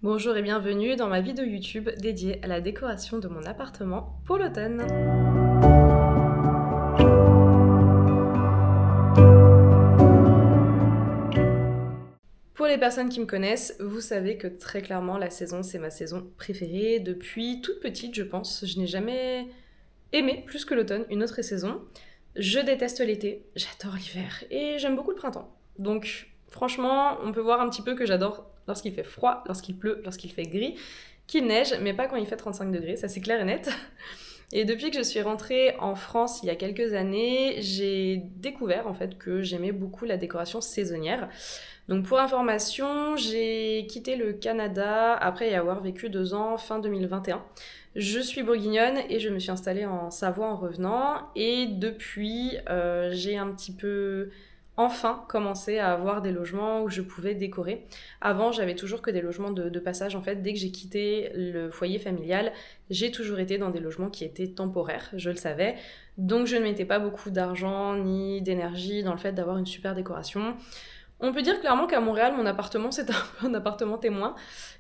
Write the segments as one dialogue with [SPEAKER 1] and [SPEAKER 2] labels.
[SPEAKER 1] Bonjour et bienvenue dans ma vidéo YouTube dédiée à la décoration de mon appartement pour l'automne. Pour les personnes qui me connaissent, vous savez que très clairement la saison c'est ma saison préférée. Depuis toute petite je pense, je n'ai jamais aimé plus que l'automne une autre saison. Je déteste l'été, j'adore l'hiver et j'aime beaucoup le printemps. Donc franchement on peut voir un petit peu que j'adore lorsqu'il fait froid, lorsqu'il pleut, lorsqu'il fait gris, qu'il neige, mais pas quand il fait 35 degrés, ça c'est clair et net. Et depuis que je suis rentrée en France il y a quelques années, j'ai découvert en fait que j'aimais beaucoup la décoration saisonnière. Donc pour information, j'ai quitté le Canada après y avoir vécu 2 ans fin 2021. Je suis bourguignonne et je me suis installée en Savoie en revenant. Et depuis, j'ai un petit peu enfin commencé à avoir des logements où je pouvais décorer. Avant, j'avais toujours que des logements de passage. En fait, dès que j'ai quitté le foyer familial, j'ai toujours été dans des logements qui étaient temporaires, je le savais. Donc je ne mettais pas beaucoup d'argent ni d'énergie dans le fait d'avoir une super décoration. On peut dire clairement qu'à Montréal, mon appartement, c'est un peu un appartement témoin.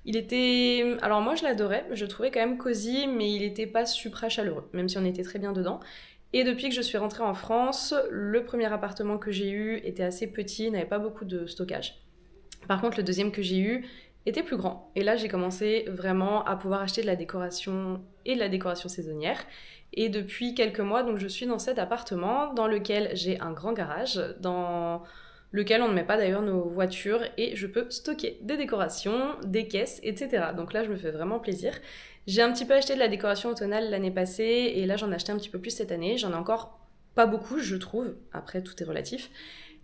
[SPEAKER 1] Il était... Alors moi, je l'adorais, je le trouvais quand même cosy, mais il n'était pas supra chaleureux, même si on était très bien dedans. Et depuis que je suis rentrée en France, le premier appartement que j'ai eu était assez petit, n'avait pas beaucoup de stockage. Par contre, le deuxième que j'ai eu était plus grand. Et là, j'ai commencé vraiment à pouvoir acheter de la décoration et de la décoration saisonnière. Et depuis quelques mois, donc je suis dans cet appartement dans lequel j'ai un grand garage, dans lequel on ne met pas d'ailleurs nos voitures et je peux stocker des décorations, des caisses, etc. Donc là, je me fais vraiment plaisir. J'ai un petit peu acheté de la décoration automnale l'année passée et là, j'en ai acheté un petit peu plus cette année. J'en ai encore pas beaucoup, je trouve. Après, tout est relatif.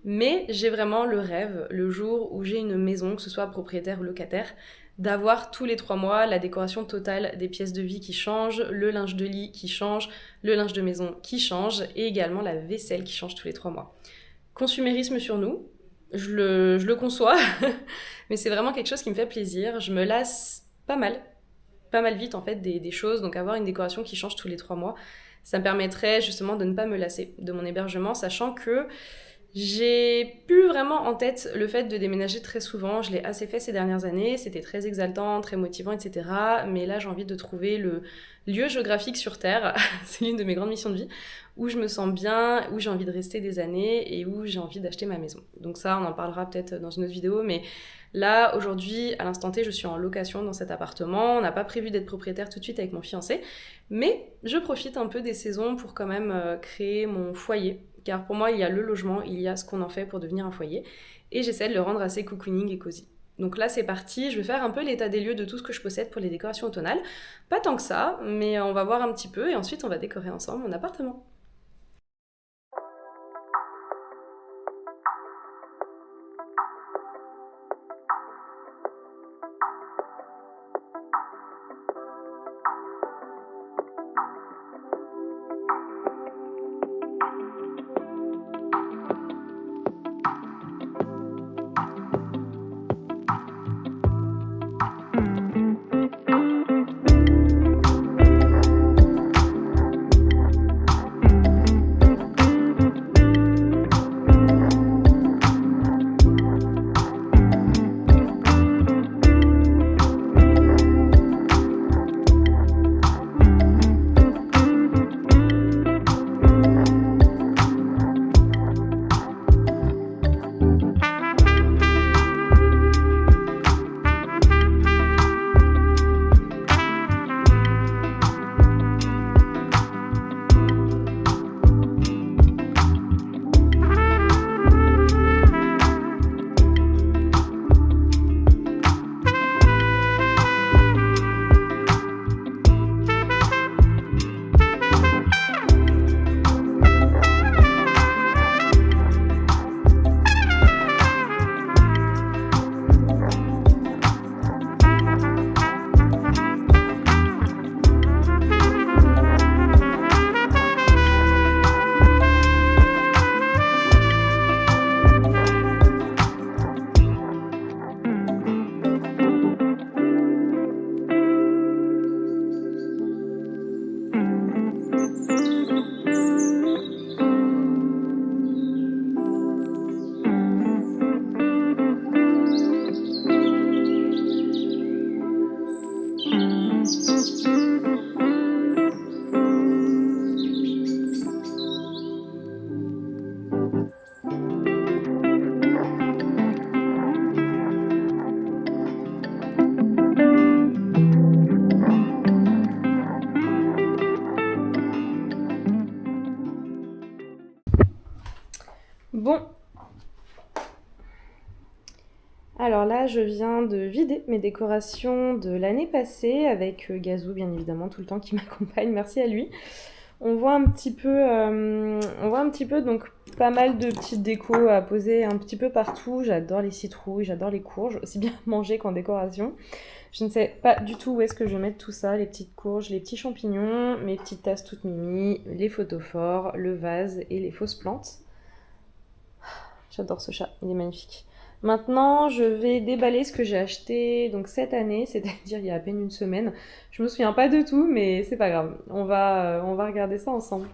[SPEAKER 1] Mais j'ai vraiment le rêve, le jour où j'ai une maison, que ce soit propriétaire ou locataire, d'avoir tous les 3 mois la décoration totale des pièces de vie qui changent, le linge de lit qui change, le linge de maison qui change et également la vaisselle qui change tous les 3 mois. Consumérisme sur nous, je le conçois, mais c'est vraiment quelque chose qui me fait plaisir. Je me lasse pas mal vite en fait des choses, donc avoir une décoration qui change tous les 3 mois, ça me permettrait justement de ne pas me lasser de mon hébergement, sachant que j'ai plus vraiment en tête le fait de déménager très souvent. Je l'ai assez fait ces dernières années. C'était très exaltant, très motivant, etc. Mais là, j'ai envie de trouver le lieu géographique sur Terre. C'est l'une de mes grandes missions de vie où je me sens bien, où j'ai envie de rester des années et où j'ai envie d'acheter ma maison. Donc ça, on en parlera peut-être dans une autre vidéo. Mais là, aujourd'hui, à l'instant T, je suis en location dans cet appartement. On n'a pas prévu d'être propriétaire tout de suite avec mon fiancé. Mais je profite un peu des saisons pour quand même créer mon foyer. Car pour moi, il y a le logement, il y a ce qu'on en fait pour devenir un foyer. Et j'essaie de le rendre assez cocooning et cosy. Donc là, c'est parti. Je vais faire un peu l'état des lieux de tout ce que je possède pour les décorations automnales. Pas tant que ça, mais on va voir un petit peu et ensuite on va décorer ensemble mon appartement. Alors là, je viens de vider mes décorations de l'année passée avec Gazou, bien évidemment, tout le temps qui m'accompagne. Merci à lui. On voit un petit peu donc pas mal de petites décos à poser un petit peu partout. J'adore les citrouilles, j'adore les courges, aussi bien manger qu'en décoration. Je ne sais pas du tout où est-ce que je vais mettre tout ça, les petites courges, les petits champignons, mes petites tasses toutes mimi, les photophores, le vase et les fausses plantes. J'adore ce chat, il est magnifique. Maintenant, je vais déballer ce que j'ai acheté donc cette année, c'est-à-dire il y a à peine une semaine. Je me souviens pas de tout, mais c'est pas grave. On va regarder ça ensemble.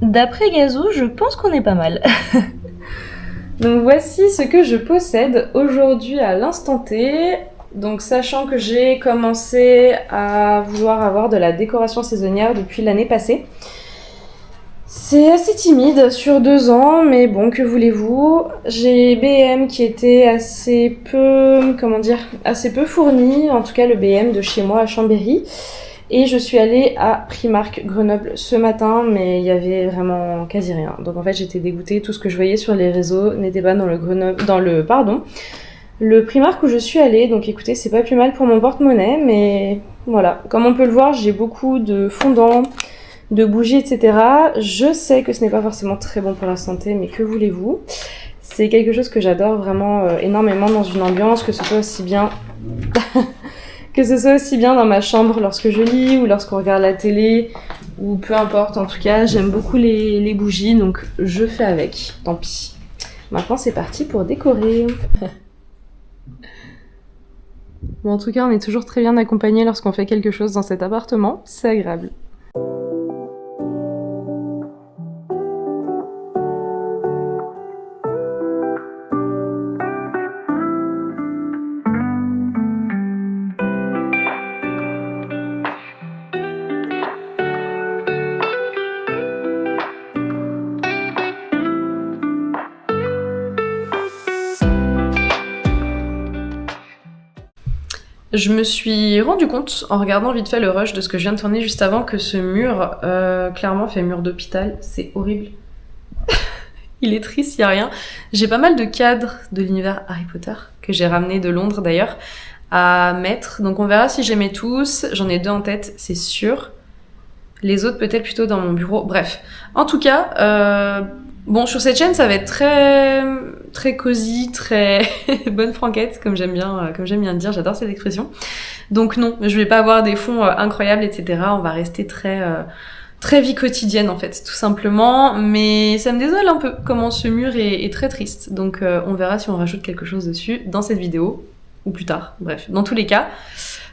[SPEAKER 1] D'après Gazou, je pense qu'on est pas mal. Donc voici ce que je possède aujourd'hui à l'instant T. Donc sachant que j'ai commencé à vouloir avoir de la décoration saisonnière depuis l'année passée. C'est assez timide sur 2 ans, mais bon, que voulez-vous. J'ai BM qui était assez peu fourni, en tout cas le BM de chez moi à Chambéry. Et je suis allée à Primark Grenoble ce matin, mais il y avait vraiment quasi rien. Donc en fait j'étais dégoûtée, tout ce que je voyais sur les réseaux n'était pas dans le Primark où je suis allée. Donc écoutez, c'est pas plus mal pour mon porte-monnaie, mais voilà. Comme on peut le voir, j'ai beaucoup de fondants, de bougies, etc. Je sais que ce n'est pas forcément très bon pour la santé, mais que voulez-vous ? C'est quelque chose que j'adore vraiment énormément dans une ambiance, que ce soit aussi bien dans ma chambre lorsque je lis ou lorsqu'on regarde la télé ou peu importe. En tout cas, j'aime beaucoup les bougies, donc je fais avec. Tant pis. Maintenant, c'est parti pour décorer. Bon, en tout cas, on est toujours très bien accompagnés lorsqu'on fait quelque chose dans cet appartement. C'est agréable. Je me suis rendu compte, en regardant vite fait le rush de ce que je viens de tourner juste avant, que ce mur, clairement, fait mur d'hôpital. C'est horrible. Il est triste, il n'y a rien. J'ai pas mal de cadres de l'univers Harry Potter, que j'ai ramené de Londres d'ailleurs, à mettre. Donc on verra si j'aimais tous. J'en ai 2 en tête, c'est sûr. Les autres peut-être plutôt dans mon bureau. Bref. En tout cas, bon, sur cette chaîne, ça va être très, très cosy, très bonne franquette, comme j'aime bien le dire. J'adore cette expression. Donc non, je vais pas avoir des fonds incroyables, etc. On va rester très très vie quotidienne en fait, tout simplement. Mais ça me désole un peu comment ce mur est très triste. Donc on verra si on rajoute quelque chose dessus dans cette vidéo ou plus tard. Bref, dans tous les cas,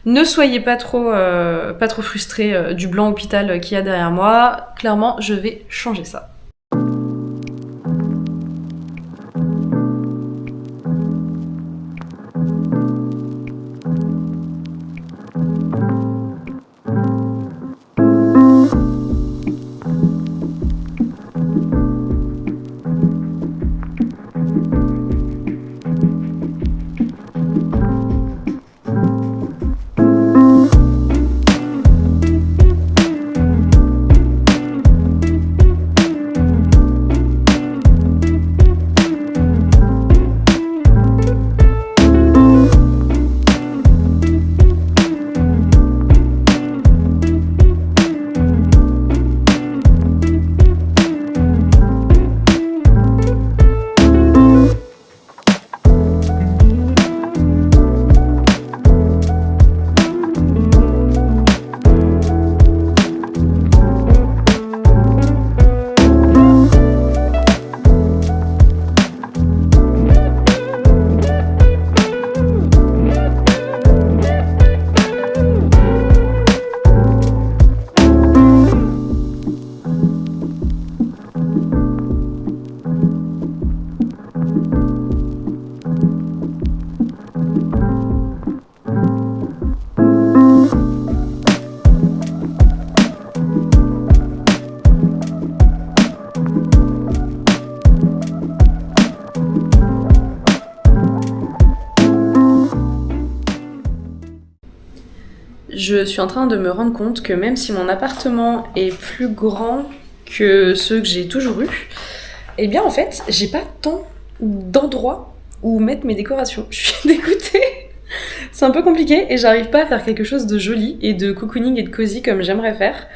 [SPEAKER 1] ne soyez pas trop frustrés du blanc hôpital qu'il y a derrière moi. Clairement, je vais changer ça. Je suis en train de me rendre compte que même si mon appartement est plus grand que ceux que j'ai toujours eu, eh bien en fait, j'ai pas tant d'endroits où mettre mes décorations. Je suis dégoûtée. C'est un peu compliqué et j'arrive pas à faire quelque chose de joli et de cocooning et de cosy comme j'aimerais faire.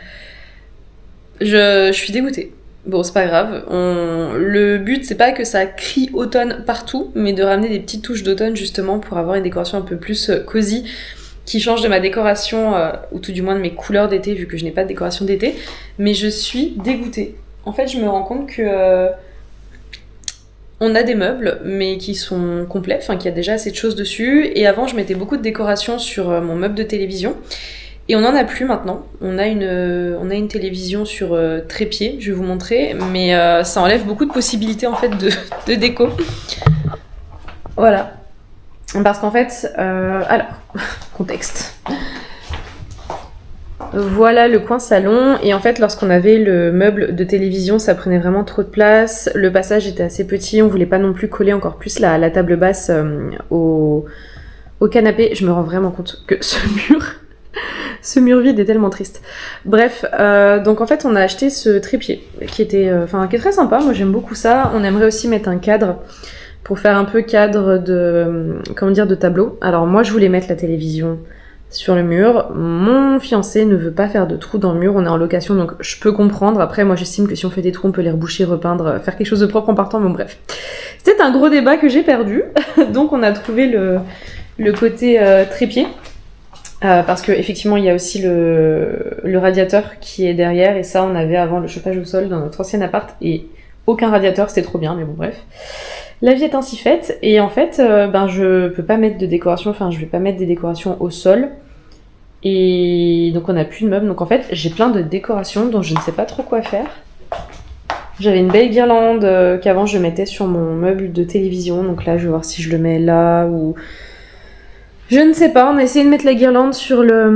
[SPEAKER 1] Je suis dégoûtée. Bon, c'est pas grave. Le but, c'est pas que ça crie automne partout, mais de ramener des petites touches d'automne justement pour avoir une décoration un peu plus cosy qui change de ma décoration, ou tout du moins de mes couleurs d'été, vu que je n'ai pas de décoration d'été. Mais je suis dégoûtée. En fait, je me rends compte que on a des meubles, mais qui sont complets, enfin, qu'il y a déjà assez de choses dessus. Et avant, je mettais beaucoup de décorations sur mon meuble de télévision. Et on n'en a plus maintenant. On a une télévision sur trépied, je vais vous montrer. Mais ça enlève beaucoup de possibilités, en fait, de déco. Voilà. Parce qu'en fait, alors, contexte. Voilà le coin salon, et en fait lorsqu'on avait le meuble de télévision, ça prenait vraiment trop de place, le passage était assez petit, on voulait pas non plus coller encore plus la table basse au canapé. Je me rends vraiment compte que ce mur vide est tellement triste. Bref, donc en fait on a acheté ce trépied qui est très sympa, moi j'aime beaucoup ça. On aimerait aussi mettre un cadre pour faire un peu cadre de tableau. Alors moi je voulais mettre la télévision sur le mur. Mon fiancé ne veut pas faire de trous dans le mur, on est en location donc je peux comprendre. Après moi j'estime que si on fait des trous on peut les reboucher, repeindre, faire quelque chose de propre en partant, mais bref. C'était un gros débat que j'ai perdu, donc on a trouvé le côté trépied. Parce que effectivement il y a aussi le radiateur qui est derrière, et ça on avait avant le chauffage au sol dans notre ancien appart et aucun radiateur, c'était trop bien, mais bon bref. La vie est ainsi faite, et en fait, je peux pas mettre de décoration, enfin je vais pas mettre des décorations au sol, et donc on n'a plus de meubles, donc en fait j'ai plein de décorations dont je ne sais pas trop quoi faire. J'avais une belle guirlande qu'avant je mettais sur mon meuble de télévision, donc là je vais voir si je le mets là, ou... Je ne sais pas, on a essayé de mettre la guirlande sur le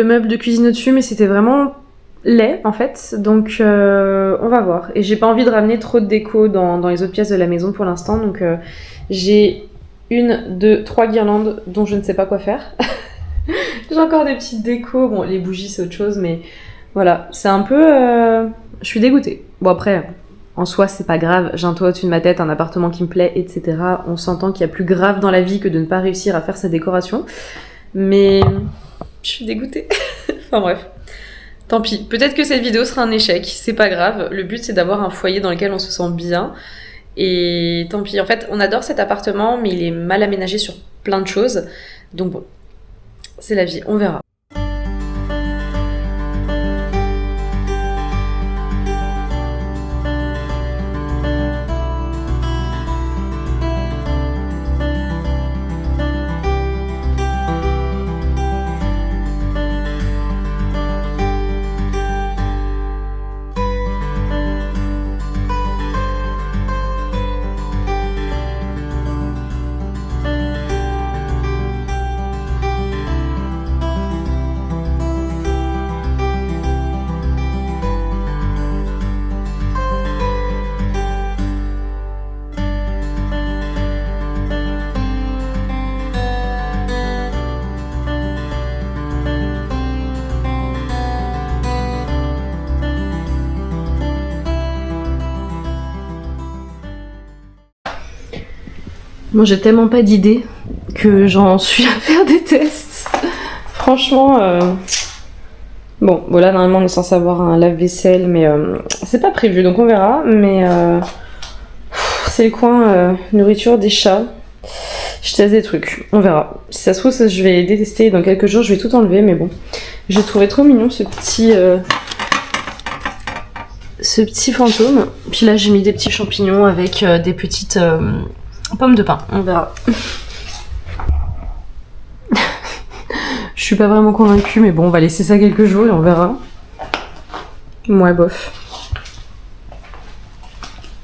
[SPEAKER 1] meuble de cuisine au-dessus, mais c'était vraiment laid en fait, donc on va voir. Et j'ai pas envie de ramener trop de déco dans les autres pièces de la maison pour l'instant, donc j'ai 1, 2, 3 guirlandes dont je ne sais pas quoi faire. J'ai encore des petites décos, bon les bougies c'est autre chose, mais voilà, c'est un peu... je suis dégoûtée. Bon après, en soi c'est pas grave, j'ai un toit au-dessus de ma tête, un appartement qui me plaît, etc. On s'entend qu'il y a plus grave dans la vie que de ne pas réussir à faire sa décoration, mais je suis dégoûtée. Enfin bref. Tant pis, peut-être que cette vidéo sera un échec, c'est pas grave. Le but c'est d'avoir un foyer dans lequel on se sent bien. Et tant pis, en fait on adore cet appartement, mais il est mal aménagé sur plein de choses. Donc bon, c'est la vie, on verra. Moi j'ai tellement pas d'idées que j'en suis à faire des tests. Franchement, bon, voilà, normalement on est censé avoir un lave-vaisselle, mais c'est pas prévu, donc on verra. Mais c'est le coin nourriture des chats. Je teste des trucs, on verra. Si ça se trouve, je vais détester. Dans quelques jours, je vais tout enlever, mais bon. J'ai trouvé trop mignon ce petit fantôme. Puis là, j'ai mis des petits champignons avec des petites pommes de pin. On verra. Je suis pas vraiment convaincue, mais bon, on va laisser ça quelques jours et on verra. Ouais, bof.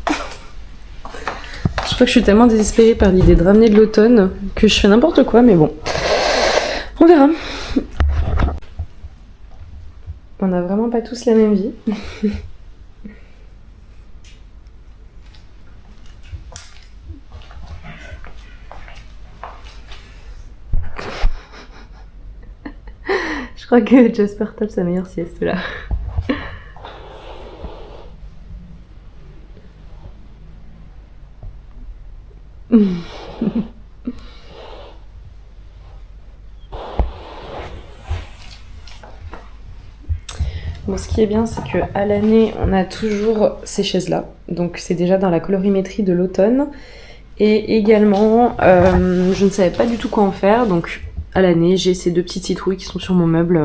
[SPEAKER 1] Je crois que je suis tellement désespérée par l'idée de ramener de l'automne que je fais n'importe quoi, mais bon. On verra. On n'a vraiment pas tous la même vie. Je crois que Jasper tape sa meilleure sieste là. Bon, ce qui est bien, c'est qu'à l'année, on a toujours ces chaises-là. Donc, c'est déjà dans la colorimétrie de l'automne. Et également, je ne savais pas du tout quoi en faire. Donc, à l'année, j'ai ces deux petites citrouilles qui sont sur mon meuble.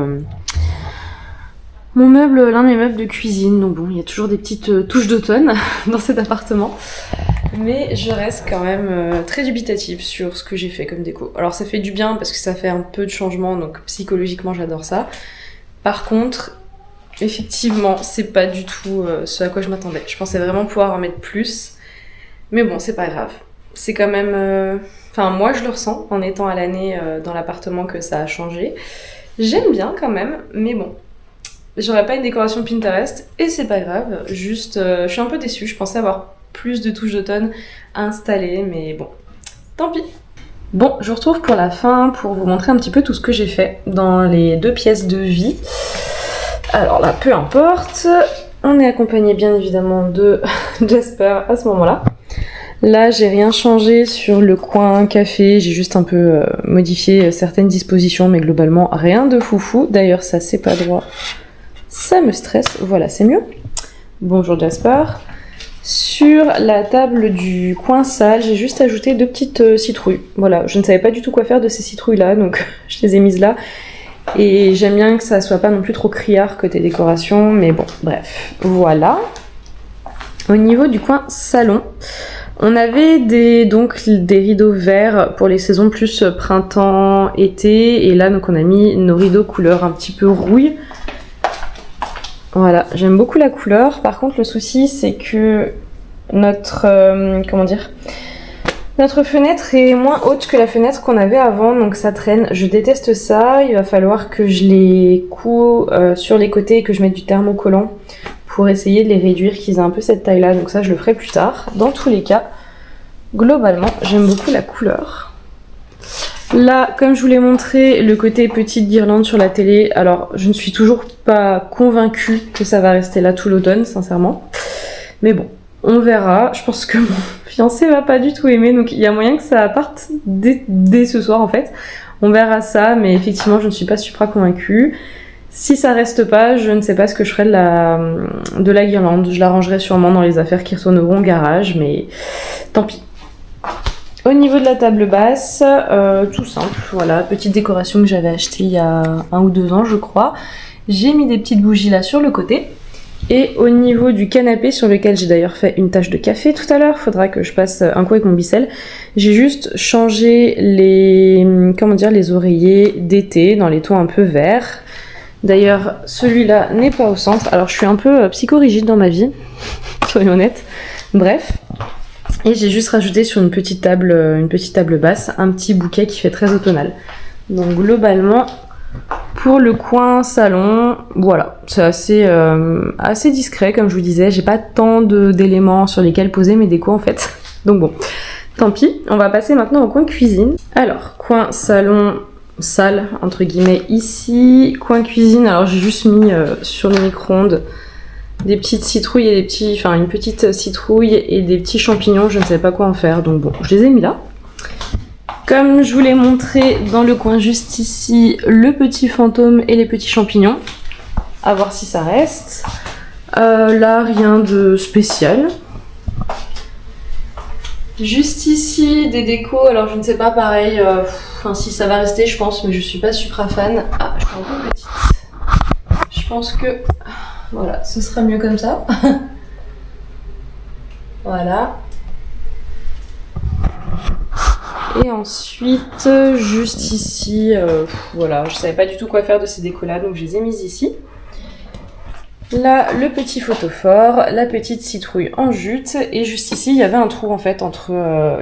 [SPEAKER 1] L'un de mes meubles de cuisine. Donc bon, il y a toujours des petites touches d'automne dans cet appartement. Mais je reste quand même très dubitative sur ce que j'ai fait comme déco. Alors ça fait du bien parce que ça fait un peu de changement, donc psychologiquement j'adore ça. Par contre, effectivement, c'est pas du tout ce à quoi je m'attendais. Je pensais vraiment pouvoir en mettre plus. Mais bon, c'est pas grave. C'est quand même... Enfin, moi je le ressens en étant à l'année dans l'appartement que ça a changé. J'aime bien quand même, mais bon. J'aurais pas une décoration Pinterest et c'est pas grave. Juste, je suis un peu déçue. Je pensais avoir plus de touches d'automne installées, mais bon, tant pis. Bon, je vous retrouve pour la fin pour vous montrer un petit peu tout ce que j'ai fait dans les 2 pièces de vie. Alors là, peu importe. On est accompagné bien évidemment de Jasper à ce moment-là. Là, j'ai rien changé sur le coin café. J'ai juste un peu modifié certaines dispositions, mais globalement, rien de foufou. D'ailleurs, ça, c'est pas droit. Ça me stresse. Voilà, c'est mieux. Bonjour Jasper. Sur la table du coin salle, j'ai juste ajouté 2 petites citrouilles. Voilà, je ne savais pas du tout quoi faire de ces citrouilles-là, donc je les ai mises là. Et j'aime bien que ça soit pas non plus trop criard côté décoration, mais bon, bref, voilà. Au niveau du coin salon, on avait des rideaux verts pour les saisons plus printemps-été, et là donc on a mis nos rideaux couleur un petit peu rouille. Voilà, j'aime beaucoup la couleur. Par contre, le souci, c'est que notre fenêtre est moins haute que la fenêtre qu'on avait avant, donc ça traîne. Je déteste ça. Il va falloir que je les coud sur les côtés et que je mette du thermocollant pour essayer de les réduire, qu'ils aient un peu cette taille-là. Donc ça, je le ferai plus tard. Dans tous les cas, globalement, j'aime beaucoup la couleur. Là, comme je vous l'ai montré, le côté petite guirlande sur la télé, alors je ne suis toujours pas convaincue que ça va rester là tout l'automne, sincèrement. Mais bon, on verra. Je pense que mon fiancé va pas du tout aimer, donc il y a moyen que ça parte dès ce soir en fait. On verra ça, mais effectivement, je ne suis pas super convaincue. Si ça reste pas, je ne sais pas ce que je ferai de la guirlande. Je la rangerai sûrement dans les affaires qui retourneront au garage, mais tant pis. Au niveau de la table basse, tout simple, voilà, petite décoration que j'avais achetée il y a 1 ou 2 ans je crois. J'ai mis des petites bougies là sur le côté. Et au niveau du canapé, sur lequel j'ai d'ailleurs fait une tache de café tout à l'heure, faudra que je passe un coup avec mon bissel. J'ai juste changé les oreillers d'été dans les tons un peu verts. D'ailleurs, celui-là n'est pas au centre. Alors je suis un peu psychorigide dans ma vie, soyons honnêtes. Bref. Et j'ai juste rajouté sur une petite table basse, un petit bouquet qui fait très automnal. Donc globalement, pour le coin salon, voilà, c'est assez discret comme je vous disais. J'ai pas tant d'éléments sur lesquels poser mes décos en fait. Donc bon, tant pis. On va passer maintenant au coin cuisine. Alors, coin salon, salle entre guillemets ici. Coin cuisine, alors j'ai juste mis sur le micro-ondes des petites citrouilles et une petite citrouille et des petits champignons, je ne savais pas quoi en faire, donc bon, je les ai mis là. Comme je vous l'ai montré dans le coin juste ici, le petit fantôme et les petits champignons. À voir si ça reste. Là, rien de spécial. Juste ici, des décos. Alors, je ne sais pas, pareil, si ça va rester, je pense, mais je suis pas super fan. Ah, je suis un peu petite. Je pense que... Voilà, ce sera mieux comme ça. Voilà. Et ensuite, juste ici, voilà, je savais pas du tout quoi faire de ces décos-là, donc je les ai mises ici. Là, le petit photophore, la petite citrouille en jute, et juste ici, il y avait un trou en fait entre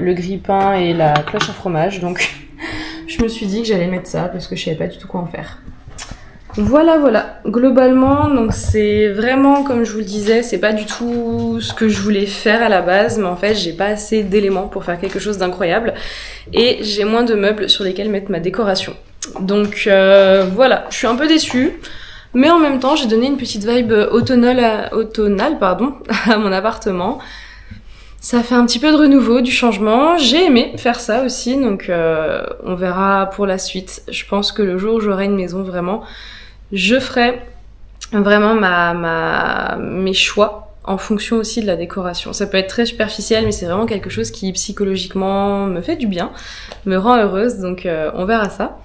[SPEAKER 1] le grille-pain et la cloche à fromage, donc je me suis dit que j'allais mettre ça parce que je savais pas du tout quoi en faire. Voilà, globalement, donc c'est vraiment, comme je vous le disais, c'est pas du tout ce que je voulais faire à la base, mais en fait, j'ai pas assez d'éléments pour faire quelque chose d'incroyable, et j'ai moins de meubles sur lesquels mettre ma décoration. Donc voilà, je suis un peu déçue. Mais en même temps, j'ai donné une petite vibe automnale à mon appartement. Ça fait un petit peu de renouveau, du changement. J'ai aimé faire ça aussi, donc on verra pour la suite. Je pense que le jour où j'aurai une maison, vraiment, je ferai vraiment mes choix en fonction aussi de la décoration. Ça peut être très superficiel, mais c'est vraiment quelque chose qui psychologiquement me fait du bien, me rend heureuse, donc on verra ça.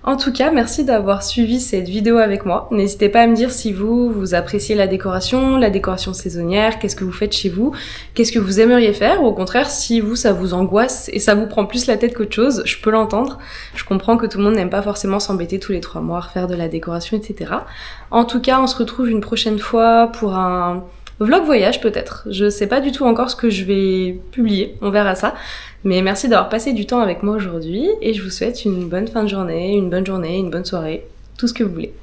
[SPEAKER 1] En tout cas, merci d'avoir suivi cette vidéo avec moi. N'hésitez pas à me dire si vous appréciez la décoration saisonnière, qu'est-ce que vous faites chez vous, qu'est-ce que vous aimeriez faire, ou au contraire, si ça vous angoisse et ça vous prend plus la tête qu'autre chose, je peux l'entendre. Je comprends que tout le monde n'aime pas forcément s'embêter tous les 3 mois à refaire de la décoration, etc. En tout cas, on se retrouve une prochaine fois pour un vlog voyage peut-être. Je sais pas du tout encore ce que je vais publier, on verra ça. Mais merci d'avoir passé du temps avec moi aujourd'hui et je vous souhaite une bonne fin de journée, une bonne soirée, tout ce que vous voulez.